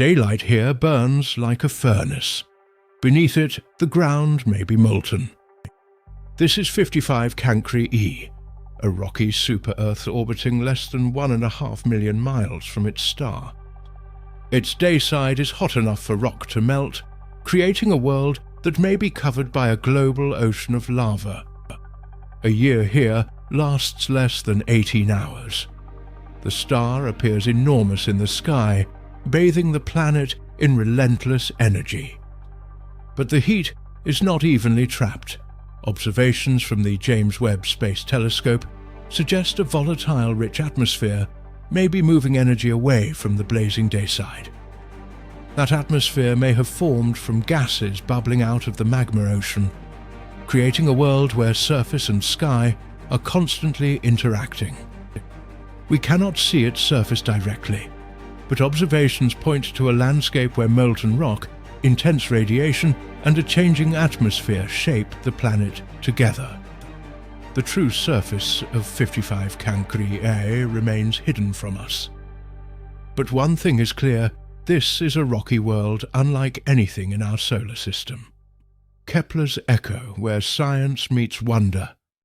daylight here burns like a furnace. Beneath it, the ground may be molten. This is 55 Cancri e, a rocky super-Earth orbiting less than 1.5 million miles from its star. Its day side is hot enough for rock to melt, creating a world that may be covered by a global ocean of lava. A year here lasts less than 18 hours. The star appears enormous in the sky, bathing the planet in relentless energy. But the heat is not evenly trapped. Observations from the James Webb Space Telescope suggest a volatile-rich atmosphere may be moving energy away from the blazing dayside. That atmosphere may have formed from gases bubbling out of the Magma ocean, creating a world where surface and sky are constantly interacting. We cannot see its surface directly, but observations point to a landscape where molten rock, intense radiation, and a changing atmosphere shape the planet together. The true surface of 55 Cancri A remains hidden from us. But one thing is clear, this is a rocky world unlike anything in our solar system. Kepler's echo, where science meets wonder,